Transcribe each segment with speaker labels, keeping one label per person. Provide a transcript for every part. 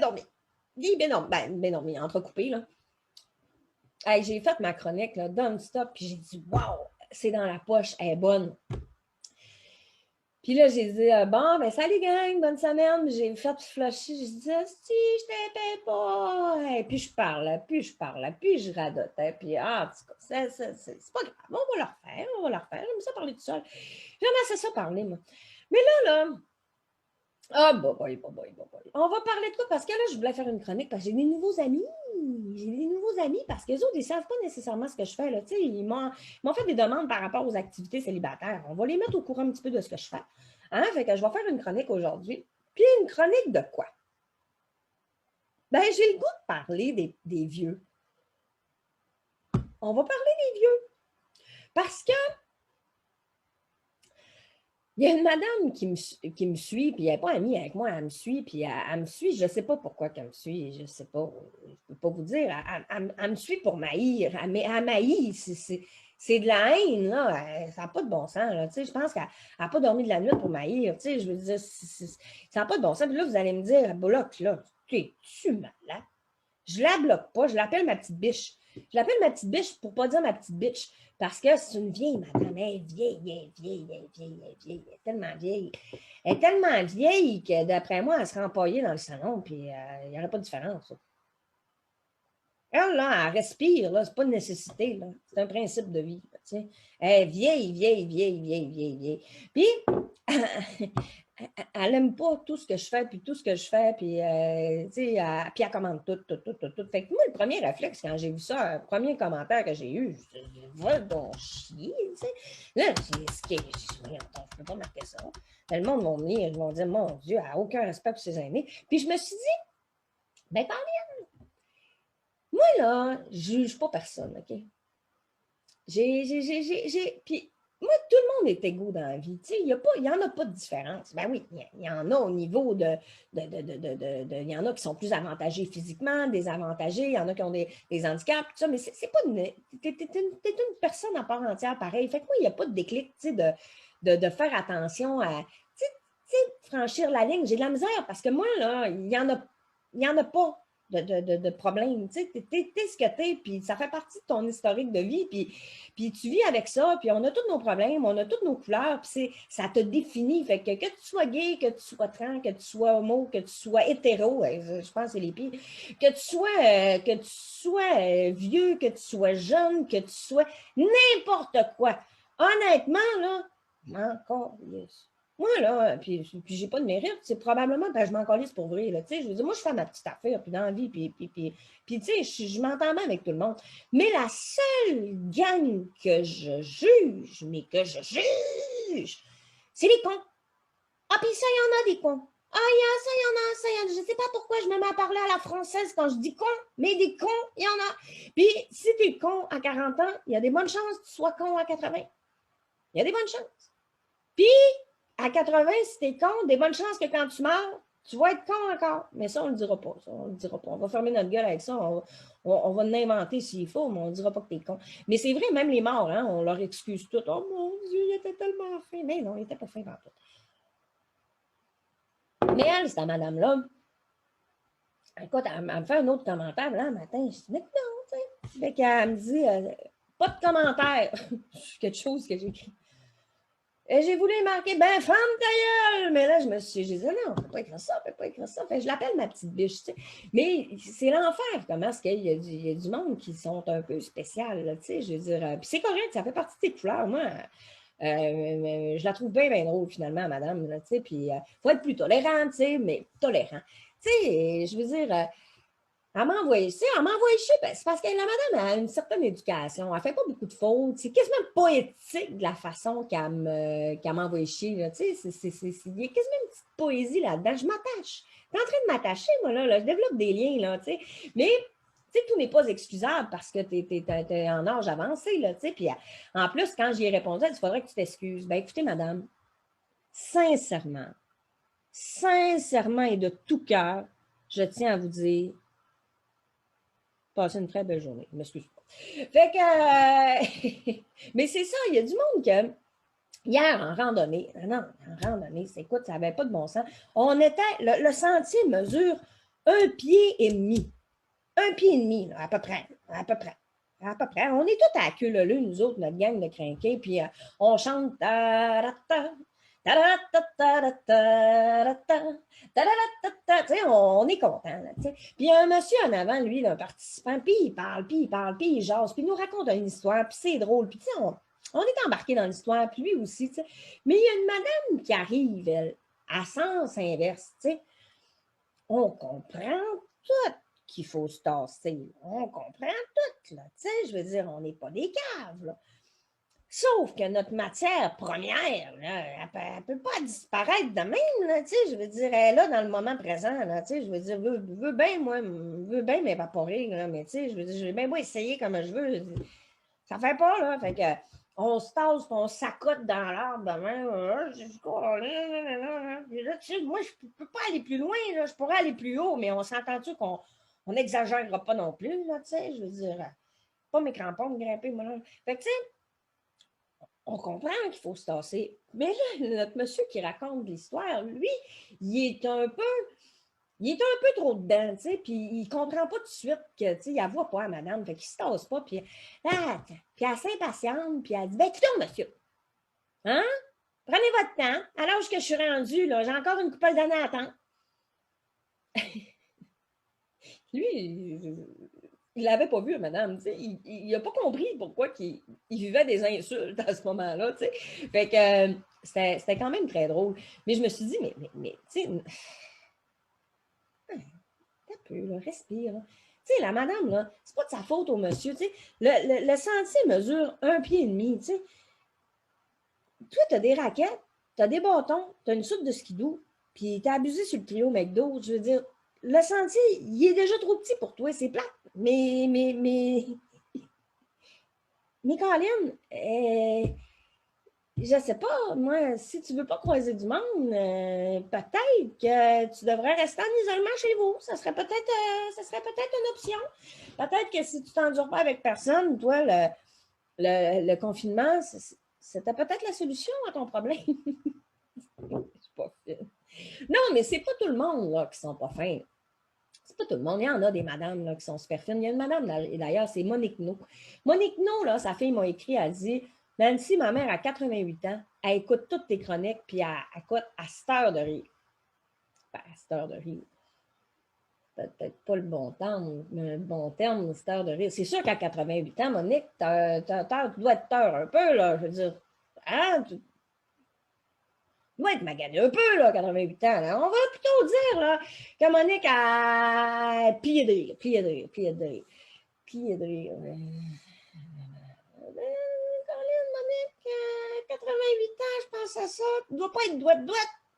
Speaker 1: dormi. Ben dormi, entrecoupé, là. Hey, j'ai fait ma chronique, là, non-stop, puis j'ai dit, wow, c'est dans la poche, elle est bonne. Puis là, j'ai dit, bon, ben salut gang, bonne semaine. J'ai fait flusher, j'ai dit, si, je t'appelle pas. Et puis je parle, puis je radotais. Puis, en tout cas, c'est pas grave, on va le refaire. J'aime ça parler tout seul. J'aime assez ça parler, moi. Mais là, ah, boy. On va parler de quoi? Parce que là, je voulais faire une chronique parce que j'ai des nouveaux amis. J'ai des nouveaux amis parce qu'eux autres, ils ne savent pas nécessairement ce que je fais. Là. Ils m'ont fait des demandes par rapport aux activités célibataires. On va les mettre au courant un petit peu de ce que je fais. Hein? Fait que je vais faire une chronique aujourd'hui. Puis une chronique de quoi? Ben, j'ai le goût de parler des vieux. On va parler des vieux. Parce que il y a une madame qui me suit, puis elle n'est pas amie avec moi, elle me suit, puis elle me suit, je ne sais pas pourquoi qu'elle me suit, je ne sais pas, je ne peux pas vous dire, elle me suit pour m'haïr, elle m'haït, c'est de la haine, là, ça n'a pas de bon sens, là, tu sais, je pense qu'elle n'a pas dormi de la nuit pour m'haïr, tu sais, je veux dire, ça n'a pas de bon sens, puis là, vous allez me dire, bloque, là, t'es-tu malade? Je la bloque pas, je l'appelle ma petite biche. Je l'appelle ma petite biche pour ne pas dire ma petite bitch, parce que c'est une vieille madame. Elle est vieille. Elle est tellement vieille. Elle est tellement vieille que, d'après moi, elle serait empaillée dans le salon, puis il n'y aurait pas de différence. Elle, là, elle respire, là, c'est pas une nécessité, là. C'est un principe de vie, tu sais. Elle est vieille. Puis, elle n'aime pas tout ce que je fais, puis tu sais, puis elle commande tout. Fait que moi, le premier réflexe, quand j'ai vu ça, le premier commentaire que j'ai eu, je dis, va donc chier, tu sais. Là, je peux pas marquer ça. Le monde va venir, ils vont dire, mon Dieu, elle n'a aucun respect pour ses aînés. Puis je me suis dit, ben, moi, là, je ne juge pas personne, OK? Puis moi, tout le monde est égaux dans la vie. Il n'y en a pas de différence. Ben oui, il y en a au niveau il y en a qui sont plus avantagés physiquement, désavantagés, il y en a qui ont des handicaps, tout ça, mais c'est pas t'es une personne à part entière pareil. Fait que moi, il n'y a pas de déclic, de faire attention à, franchir la ligne. J'ai de la misère parce que moi, là, il n'y en a pas de problème. Tu sais, t'es ce que t'es, puis ça fait partie de ton historique de vie, puis tu vis avec ça, puis on a tous nos problèmes, on a toutes nos couleurs, puis ça te définit. Fait que tu sois gay, que tu sois trans, que tu sois homo, que tu sois hétéro, je pense que c'est les pires, que tu sois vieux, que tu sois jeune, que tu sois n'importe quoi. Honnêtement, là, encore, yes. Moi, là, puis j'ai pas de mérite, c'est probablement parce que je m'en calisse pour vrai, là, tu sais, je veux dire, moi, je fais ma petite affaire, puis dans la vie, puis tu sais, je m'entends bien avec tout le monde. Mais la seule gang que je juge, c'est les cons. Ah, puis ça, il y en a des cons. Ah, il y en a, je sais pas pourquoi je me mets à parler à la française quand je dis con, mais des cons, il y en a. Puis si tu es con à 40 ans, il y a des bonnes chances que tu sois con à 80. Il y a des bonnes chances. Puis, à 80, si t'es con, des bonnes chances que quand tu meurs, tu vas être con encore. Mais ça, on ne le dira pas. Ça, on le dira pas. On va fermer notre gueule avec ça. On va l'inventer s'il faut, mais on ne dira pas que t'es con. Mais c'est vrai, même les morts, hein, on leur excuse tout. Oh mon Dieu, il était tellement fin. Mais non, il n'était pas fin par tout. Mais elle, cette madame-là, écoute, elle me fait un autre commentaire là, le matin. Je dis, mais non, tu sais. Fait qu'elle me dit, pas de commentaire. Quelque chose que j'ai écrit. Et j'ai voulu marquer, ben, femme ta gueule! Mais là, j'ai dit, non, on ne peut pas écrire ça, Fait que je l'appelle ma petite biche, tu sais. Mais c'est l'enfer, comment est-ce qu'il y a du monde qui sont un peu spécial, là, tu sais, je veux dire. Puis c'est correct, ça fait partie de tes couleurs. Moi, je la trouve bien drôle, finalement, madame, là, tu sais. Puis il faut être plus tolérant, tu sais, mais tolérant. Tu sais, je veux dire, elle m'envoie chier, ben, c'est parce que la madame a une certaine éducation. Elle ne fait pas beaucoup de fautes. C'est quasiment poétique de la façon qu'elle m'envoie chier. Là. Il y a quasiment une petite poésie là-dedans. Je m'attache. Je suis en train de m'attacher, moi, là. Je développe des liens, là, tu sais. Mais, tu sais, tout n'est pas excusable parce que tu es en âge avancé, là, tu sais. Puis, en plus, quand j'y ai répondu, il faudrait que tu t'excuses. Ben, écoutez, madame, sincèrement et de tout cœur, je tiens à vous dire, passez une très belle journée. Je m'excuse pas. Fait que, mais c'est ça, il y a du monde que, hier, en randonnée, écoute, ça n'avait pas de bon sens. On était, le sentier mesure un pied et demi. Un pied et demi, là, à peu près. À peu près. À peu près. On est tous à la queue leu, nous autres, notre gang de crinqués, puis on chante on est content. Puis il y a un monsieur en avant, lui, un participant, puis il parle, puis il parle, puis il jase, puis il nous raconte une histoire, puis c'est drôle. Puis on est embarqué dans l'histoire, puis lui aussi. Mais il y a une madame qui arrive, elle, à sens inverse. On comprend tout qu'il faut se tasser. On comprend tout, là. Je veux dire, on n'est pas des caves, là. Sauf que notre matière première, là, elle ne peut pas disparaître de même, là, je veux dire, elle est là dans le moment présent, là, je veux dire, veux bien, moi, veux bien m'évaporer, là, mais je veux dire, je vais bien essayer comme je veux, ça fait pas, là, fait que on se tasse, on s'accote dans l'arbre demain, moi, je peux pas aller plus loin, là, je pourrais aller plus haut, mais on s'entend-tu qu'on n'exagérera pas non plus, là, je veux dire, pas mes crampons de grimper, moi, là. Fait que, tu sais, on comprend qu'il faut se tasser. Mais là, notre monsieur qui raconte l'histoire, lui, il est un peu trop dedans, tu sais, puis il comprend pas tout de suite que, tu sais, il voit pas à madame, fait qu'il se tasse pas, puis là, puis elle s'impatiente, puis elle dit, ben, écoutez, monsieur, hein, prenez votre temps, à l'âge que je suis rendue, là, j'ai encore une couple d'années à attendre. Lui, il l'avait pas vu, madame, tu sais, il a pas compris pourquoi il vivait des insultes à ce moment-là, tu sais. Fait que c'était quand même très drôle. Mais je me suis dit, mais tu sais, un peu, là, respire. Tu sais, la madame, là, c'est pas de sa faute au monsieur, tu sais. Le sentier mesure un pied et demi, tu sais. Toi, t'as des raquettes, t'as des bâtons, t'as une soupe de skidoo, puis t'as abusé sur le trio McDo, je veux dire, le sentier, il est déjà trop petit pour toi, c'est plate. Mais Colin, je sais pas, moi, si tu veux pas croiser du monde, peut-être que tu devrais rester en isolement chez vous. Ça serait peut-être une option. Peut-être que si tu t'endures pas avec personne, toi, le confinement, c'était peut-être la solution à ton problème. C'est pas fine. Non, mais c'est pas tout le monde là, qui sont pas fins. C'est pas tout le monde. Il y en a des madames là, qui sont super fines. Il y a une madame, d'ailleurs, c'est Monique No. Monique No, là, sa fille m'a écrit, elle dit Nancy, ma mère a 88 ans, elle écoute toutes tes chroniques, puis elle écoute à cette heure de rire. Ben, à cette heure de rire. Peut-être pas le bon terme, cette heure de rire. C'est sûr qu'à 88 ans, Monique, tu dois être tard un peu, là. Je veux dire, hein, tu dois être magané un peu, là, 88 ans. Là. On va plutôt dire, là, que Monique a plié de rire, plié de rire, plié de rire. Plié de rire. Caroline, Monique, 88 ans, je pense à ça. Tu ne dois pas être droite.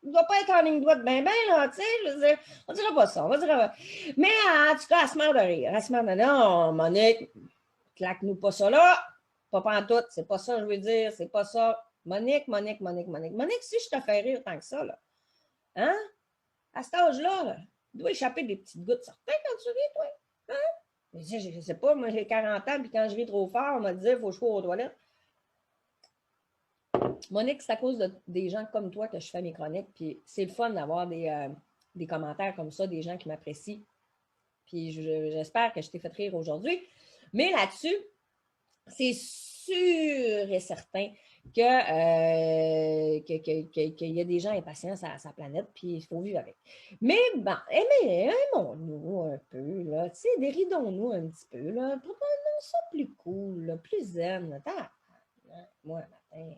Speaker 1: Tu ne dois pas être en ligne droite ben, là, tu sais. Je veux dire, on dira pas ça, on va dire. Mais en tout cas, elle se meurt de rire. Elle se meurt de rire. Non, Monique, claque-nous pas ça là. Pas en tout, c'est pas ça, je veux dire, c'est pas ça. Monique. Monique, si je te fais rire tant que ça, là, hein? À cet âge-là, là, tu dois échapper des petites gouttes certaines quand tu ris, toi. Hein? Je sais pas, moi j'ai 40 ans, puis quand je ris trop fort, on m'a dit il faut que je cours aux toilettes. Monique, c'est à cause des gens comme toi que je fais mes chroniques, puis c'est le fun d'avoir des commentaires comme ça, des gens qui m'apprécient. Puis j'espère que je t'ai fait rire aujourd'hui. Mais là-dessus, c'est sûr et certain qu'il y a des gens impatients à sa planète, puis il faut vivre avec. Mais bon, aimons-nous un peu, là, tu sais, déridons-nous un petit peu, là, pour rendre ça plus cool, là, plus zen. Attends, moi, matin,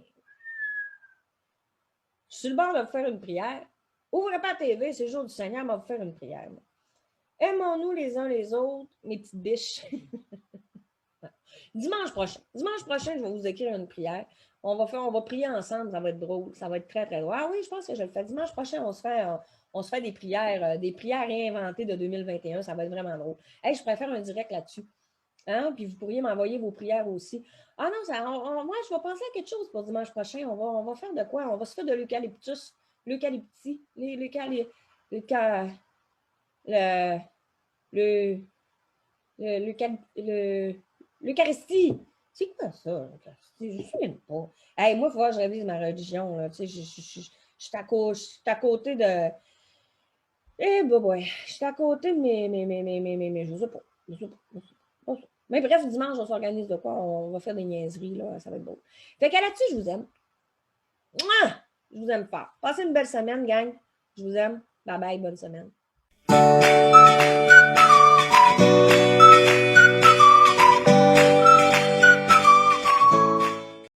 Speaker 1: je suis sur le bord de vous faire une prière. Ouvrez pas la TV, c'est le jour du Seigneur, on va vous faire une prière. Moi. Aimons-nous les uns les autres, mes petites biches. Dimanche prochain, je vais vous écrire une prière. On va prier ensemble, ça va être drôle, ça va être très, très drôle. Ah oui, je pense que je le fais. Dimanche prochain, on se fait des prières réinventées de 2021, ça va être vraiment drôle. Hey, je préfère un direct là-dessus. Hein? Puis vous pourriez m'envoyer vos prières aussi. Ah non, moi, je vais penser à quelque chose pour dimanche prochain. On va faire de quoi? On va se faire de l'eucalyptus, l'eucalypti, l'eucalypti, le, le, l'Eucharistie. C'est quoi ça, l'Eucharistie? Je ne sais même pas. Hey, moi, il faut que je révise ma religion. Là. Tu sais, je suis à côté de. Eh, bah, ouais, je suis à côté, mais je sais pas. Je sais pas. Je sais pas. Mais bref, dimanche, on s'organise de quoi? On va faire des niaiseries, là. Ça va être beau. Fait qu'à là-dessus, je vous aime. Mouah! Je vous aime fort. Passez une belle semaine, gang. Je vous aime. Bye bye, bonne semaine.